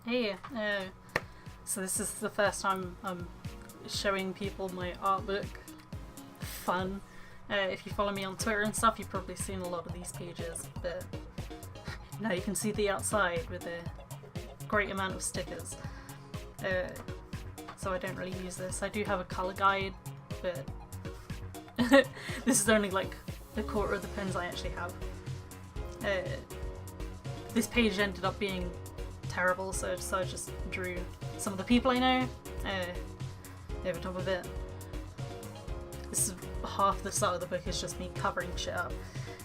Hey, so this is the first time I'm showing people my art book. Fun. If you follow me on Twitter and stuff, you've probably seen a lot of these pages, but now you can see the outside with a great amount of stickers. So I don't really use this. I do have a colour guide, but this is only like a quarter of the pens I actually have. This page ended up being terrible, so I just drew some of the people I know over top of it. This is half the start of the book is just me covering shit up.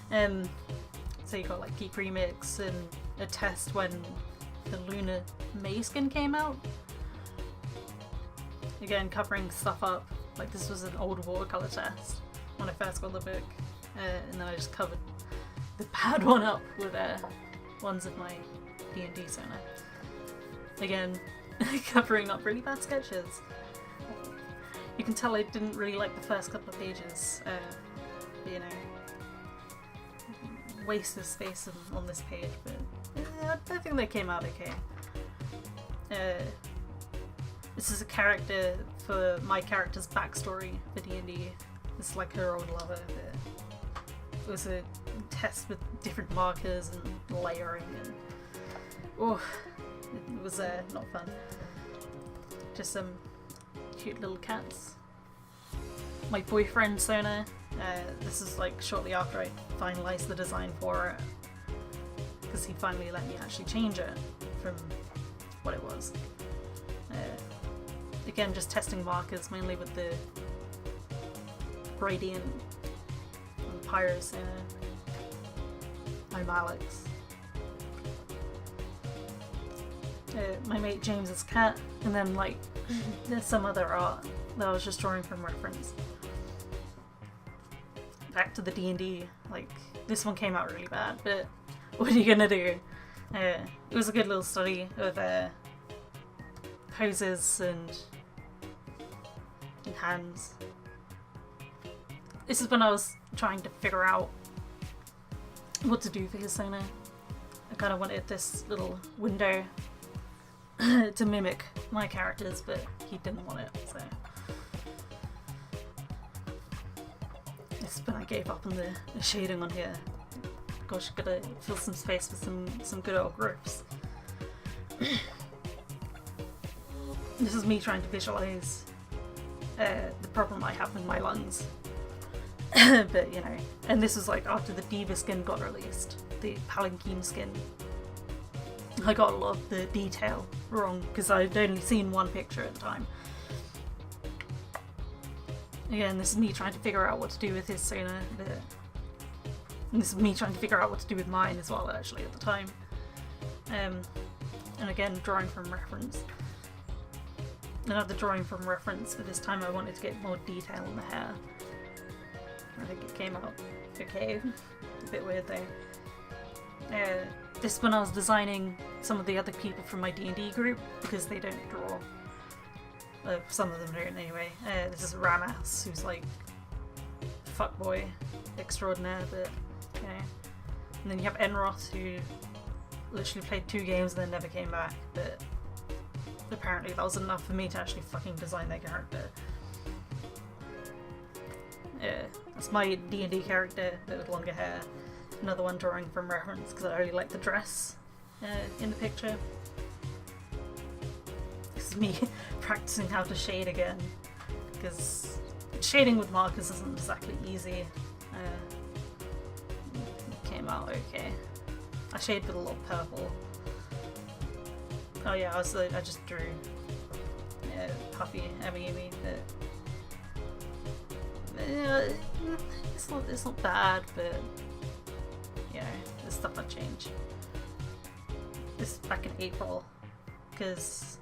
So you got like Geek Remix and a test when the Lunar May skin came out. Again, covering stuff up. Like this was an old watercolor test when I first got the book, and then I just covered the bad one up with ones of my D&D sonar. Again, covering up really bad sketches. You can tell I didn't really like the first couple of pages, you know, waste of space on this page, but I think they came out okay. This is a character for my character's backstory for D&D. This is like her old lover. It was a test with different markers and layering, and oh, it was not fun. Just some cute little cats. My boyfriend Sona. This is like shortly after I finalised the design for it, because he finally let me actually change it from what it was. Again, just testing markers mainly with the gradient and Pyrus I'm Alex. My mate James's cat, and then like there's some other art that I was just drawing from reference. Back to the D&D, like this one came out really bad, but what are you gonna do? It was a good little study of poses and hands. This is when I was trying to figure out what to do for his Sona. I kind of wanted this little window to mimic my characters, but he didn't want it, so this is when I gave up on the shading on here. Gosh, gotta fill some space with some good old groups. This is me trying to visualize the problem I have with my lungs. But you know, and this was like after the Diva skin got released, the Palanquin skin. I got a lot of the detail wrong because I'd only seen one picture at the time. Again, this is me trying to figure out what to do with his Sona, and this is me trying to figure out what to do with mine as well, actually, at the time. And again, drawing from reference. Another drawing from reference, but this time I wanted to get more detail in the hair. I think it came out okay. A bit weird though. This when I was designing some of the other people from my D&D group, because they don't draw. Some of them don't anyway. This is Ramas, who's like fuckboy extraordinaire, but you know. And then you have Enroth, who literally played 2 games and then never came back, but apparently that was enough for me to actually fucking design their character. That's my D&D character, but with longer hair. Another one drawing from reference because I really like the dress in the picture. This is me practicing how to shade again, because shading with markers isn't exactly easy. It came out okay. I shaded with a lot of purple. Oh yeah, I just drew Puffy, Emmy, but it's not bad, but you know, there's stuff I change. This is back in April, because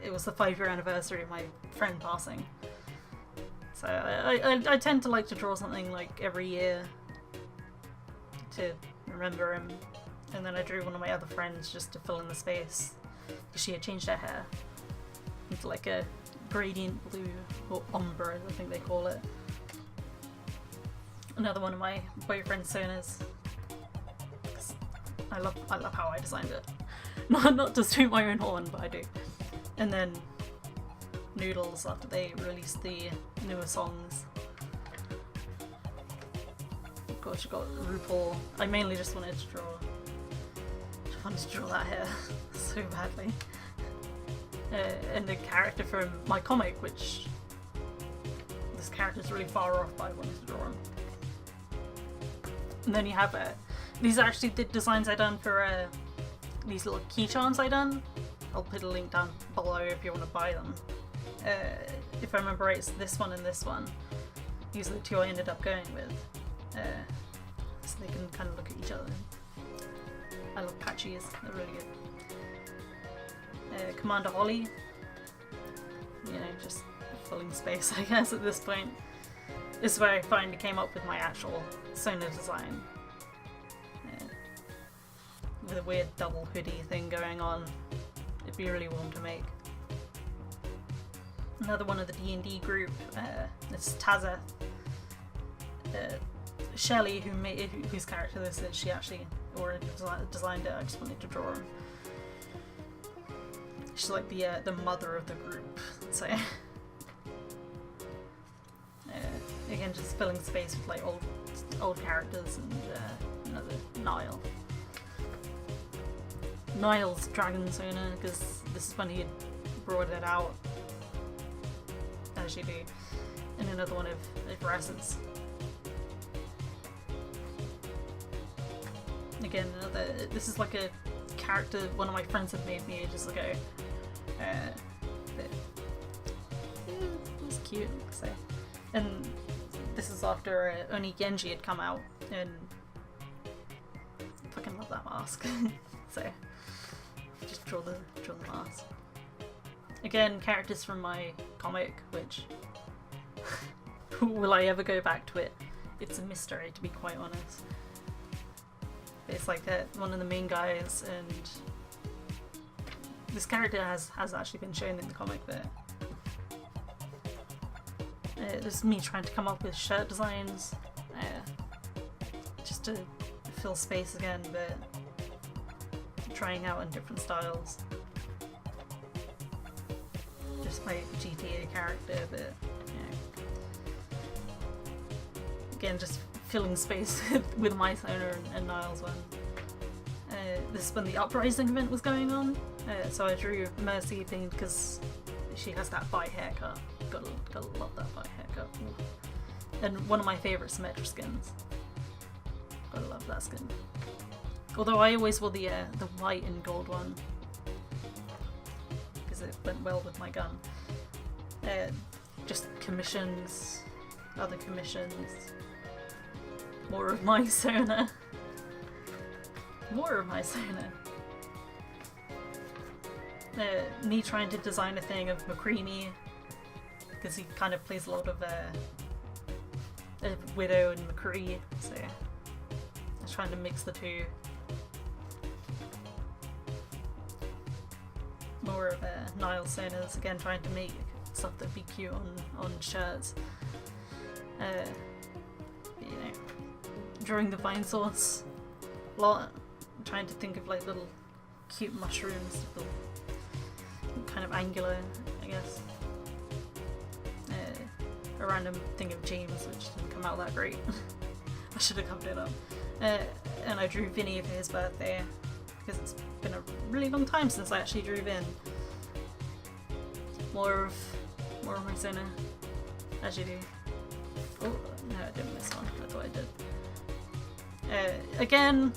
it was the 5-year anniversary of my friend passing. So I tend to like to draw something like every year to remember him, and then I drew one of my other friends just to fill in the space, because she had changed her hair into like a gradient blue, or ombre I think they call it. Another one of my boyfriend's Sonas. I love how I designed it. Not to toot my own horn, but I do. And then Noodles after they released the newer songs. Of course, you got RuPaul. I mainly just wanted to draw. That hair so badly. And the character from my comic, which this character is really far off, but I wanted to draw him. And then you have these are actually the designs I done for these little key charms I done. I'll put a link down below if you want to buy them. If I remember right, it's this one and this one. These are the two I ended up going with. So they can kind of look at each other. I love patches, they're really good. Commander Holly. You know, just filling space, I guess, at this point. This is where I finally came up with my actual Sona design. With a weird double hoodie thing going on. It'd be really warm to make. Another one of the D&D group, it's Tazza. Shelley, whose character this is, she actually already designed it. I just wanted to draw him. She's like the mother of the group, so again, just filling space with like old characters and another Niall. Niall's Dragon Sona, because this is when he brought it out, as you do, and another one of Raz's. Again, this is like a character one of my friends had made me ages ago. It was cute, so. And this is after only Genji had come out, and I fucking love that mask. So just draw the mask. Again, characters from my comic, which will I ever go back to it? It's a mystery, to be quite honest. It's like one of the main guys, and this character has actually been shown in the comic, but there's me trying to come up with shirt designs just to fill space again, but trying out in different styles. Just my GTA character, but again, just filling space with my Sona and Niall's one. This is when the Uprising event was going on, so I drew Mercy themed because she has that bi haircut. Gotta love that bi haircut. And one of my favourite Symmetra skins. Gotta love that skin. Although I always wore the white and gold one because it went well with my gun. Just commissions, other commissions. More of my Sona. More of my Sona. Me trying to design a thing of McCreamy, because he kind of plays a lot of Widow and McCree, so I was trying to mix the two. More of Niall Sonas, again trying to make stuff that'd be cute on shirts. You know, drawing the vine source a lot, trying to think of like little cute mushrooms, little kind of angular, I guess. A random thing of James, which didn't come out that great. I should have covered it up. And I drew Vinny for his birthday, because it's been a really long time since I actually drew Vin. More of my Sona, as you do. Oh, no, I didn't miss one. I thought I did. Again,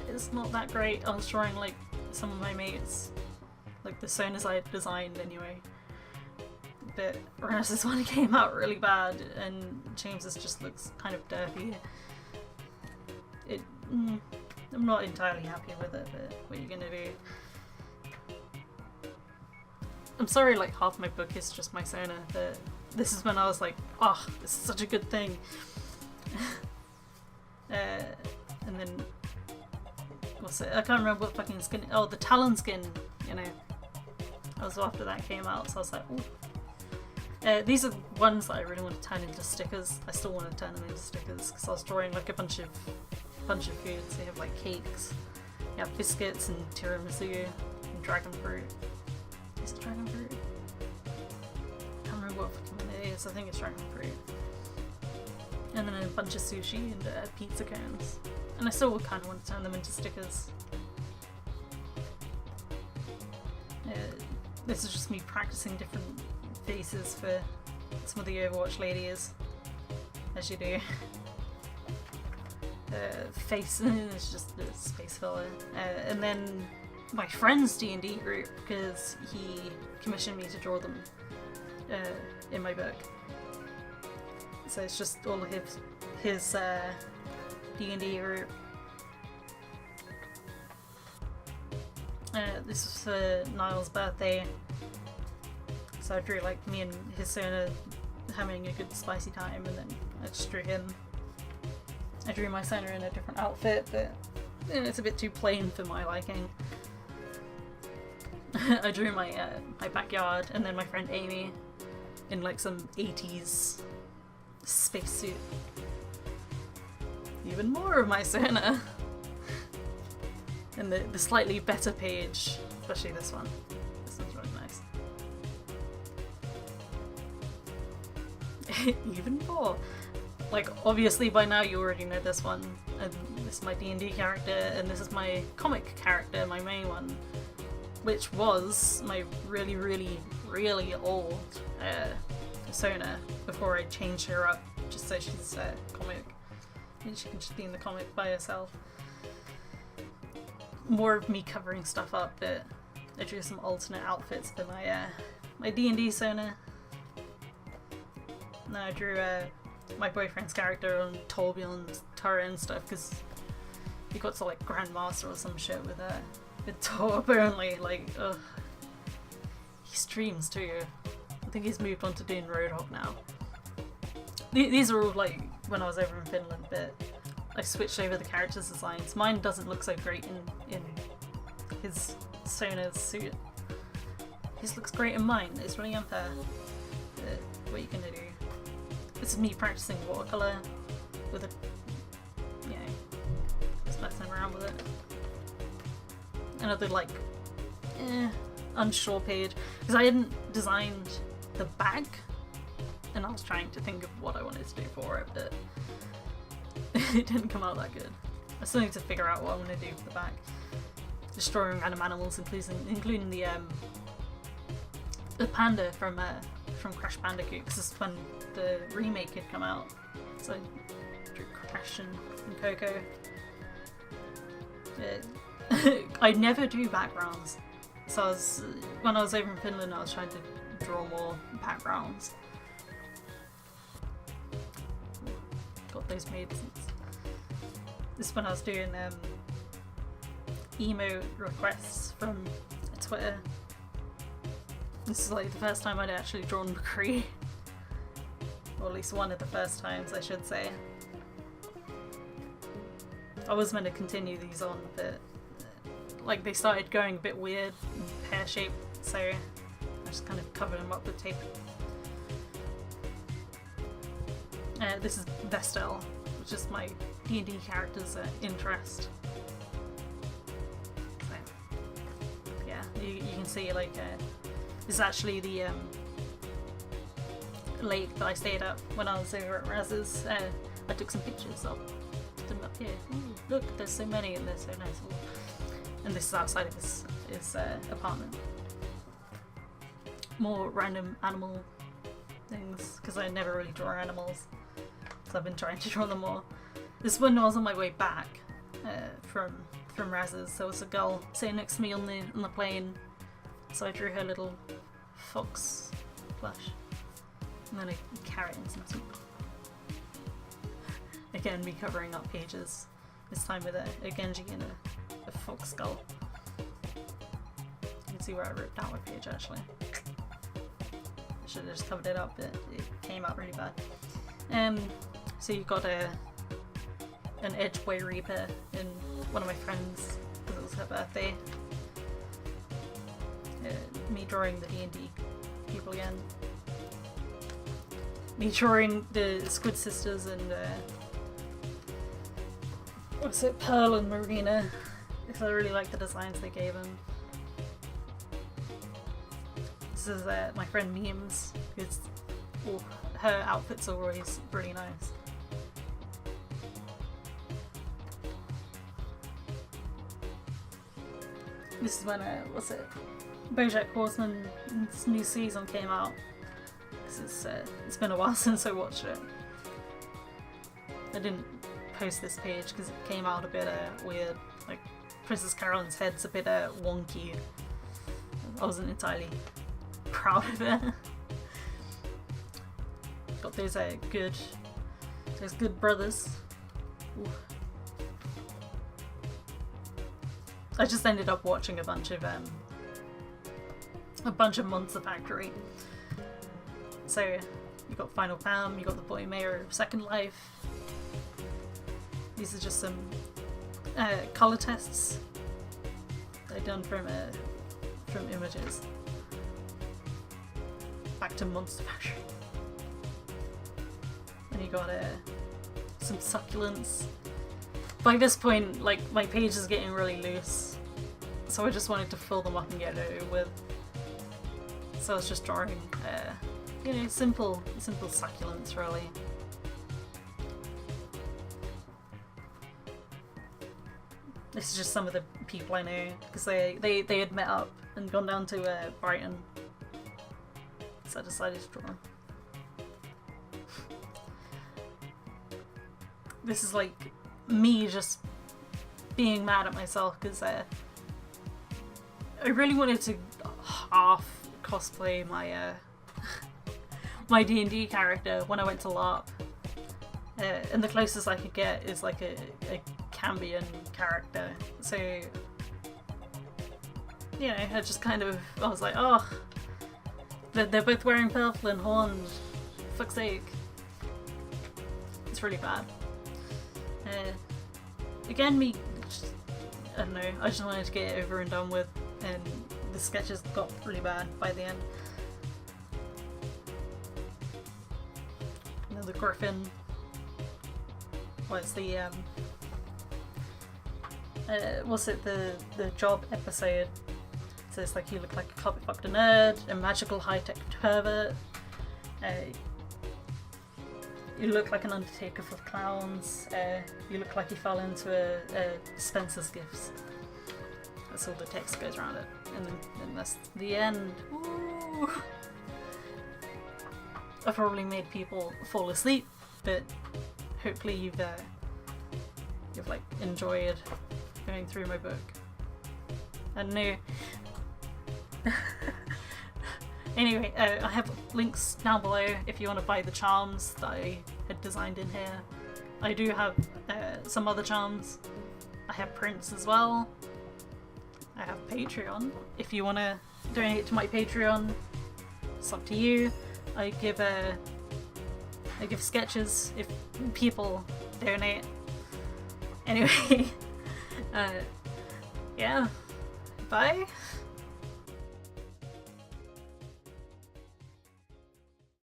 it's not that great. I was drawing like some of my mates, like the Sonas I had designed anyway. But Raz's one came out really bad, and James's just looks kind of dirty. I'm not entirely happy with it, but what are you gonna do? I'm sorry, like half my book is just my Sona, but this is when I was like, oh, this is such a good thing. And then, what's it? I can't remember what fucking skin. Oh, the Talon skin, you know. That was after that came out, so I was like, ooh. These are ones that I really want to turn into stickers. I still want to turn them into stickers because I was drawing like a bunch of foods. They have like cakes, You have biscuits and tiramisu and dragon fruit. Is it dragon fruit? I can't remember what it is. I think it's dragon fruit. And then a bunch of sushi and pizza cones. And I still kind of want to turn them into stickers. This is just me practicing different faces for some of the Overwatch ladies, as you do. Face is just the space filler. And then my friend's D&D group, because he commissioned me to draw them in my book. So it's just all of his D&D group. This was for Niall's birthday, so I drew like me and his Sona having a good spicy time, and then I just drew him. I drew my Sona in a different outfit, but it's a bit too plain for my liking. I drew my my backyard, and then my friend Amy in like some 80s spacesuit. Even more of my Sona. And the slightly better page, especially this one. This one's really nice. Even more. Like, obviously by now you already know this one, and this is my D&D character, and this is my comic character, my main one, which was my really, really, really old Sona before I changed her up, just so she's comic. And she can just be in the comic by herself. More of me covering stuff up, but I drew some alternate outfits for my D&D Sona. And then I drew my boyfriend's character on Torbjorn's turret and stuff, because he got to like Grandmaster or some shit with Tor apparently. Like, ugh. He streams too. I think he's moved on to doing Roadhog now. These are all like when I was over in Finland, but I switched over the characters' designs. Mine doesn't look so great in his Sona's suit. His looks great in mine. It's really unfair. But what you gonna do? This is me practicing watercolor with a, you know, just messing around with it. Another like, unsure page, because I hadn't designed the back, and I was trying to think of what I wanted to do for it, but it didn't come out that good. I still need to figure out what I want to do for the back. Destroying random animals, including the panda from Crash Bandicoot, because this is when the remake had come out. So I drew Crash and Coco. I never do backgrounds, so when I was over in Finland, I was trying to draw more backgrounds. Got those made since. This is when I was doing emo requests from Twitter. This is like the first time I'd actually drawn McCree. Or at least one of the first times, I should say. I was meant to continue these on, but like they started going a bit weird and pear-shaped, so I just kind of covered them up with tape. This is Vestel, which is my D&D character's interest. So, yeah, you can see like this is actually the lake that I stayed at when I was over at Raz's. I took some pictures of them up here. Ooh, look, there's so many and they're so nice. Ooh. And this is outside of his apartment. More random animal things, because I never really draw animals. So I've been trying to draw them more. This one I was on my way back from Raz's. There was a girl sitting next to me on the plane, so I drew her little fox plush, and then a carrot and some soup. Again, me covering up pages. This time with a Genji and a fox skull. You can see where I ripped out my page actually. I should have just covered it up, but it came out really bad. So you got an Edgeway Reaper in one of my friends, because it was her birthday. Me drawing the D&D people again. Me drawing the Squid Sisters and what's it, Pearl and Marina because I really like the designs they gave him. This is my friend Memes, because her outfits are always really nice. This is when, what's it? BoJack Horseman's new season came out. Because it's been a while since I watched it. I didn't post this page because it came out a bit weird. Like, Princess Carolyn's head's a bit wonky. I wasn't entirely proud of it. Got those good brothers. Ooh. I just ended up watching a bunch of Monster Factory. So you got Final Fam, you got the Boy Mayor of Second Life. These are just some color tests they've done from images. Back to Monster Factory. And you got some succulents. By this point, like, my page is getting really loose, so I just wanted to fill them up and get it over with. So I was just drawing, you know, simple succulents, really. This is just some of the people I know, because they had met up and gone down to Brighton, so I decided to draw them. This is like me just being mad at myself because I really wanted to half cosplay my my D&D character when I went to LARP, and the closest I could get is like a Cambion character. So you know, I was like, oh, they're both wearing purple and horns. Fuck's sake, it's really bad. Again, I don't know, I just wanted to get it over and done with, and the sketches got really bad by the end. And then the Griffin was the, what's it, the job episode. So it's like, you look like a carpet fucked a nerd, a magical high-tech pervert, you look like an undertaker for clowns, you look like you fell into a Spencer's Gifts. That's all the text goes around it. And then that's the end. Ooh. I probably made people fall asleep, but hopefully you've like enjoyed going through my book. I don't know. Anyway, I have links down below if you want to buy the charms that I had designed in here. I do have some other charms. I have prints as well. I have Patreon. If you want to donate to my Patreon, it's up to you. I give sketches if people donate. Anyway, yeah, bye.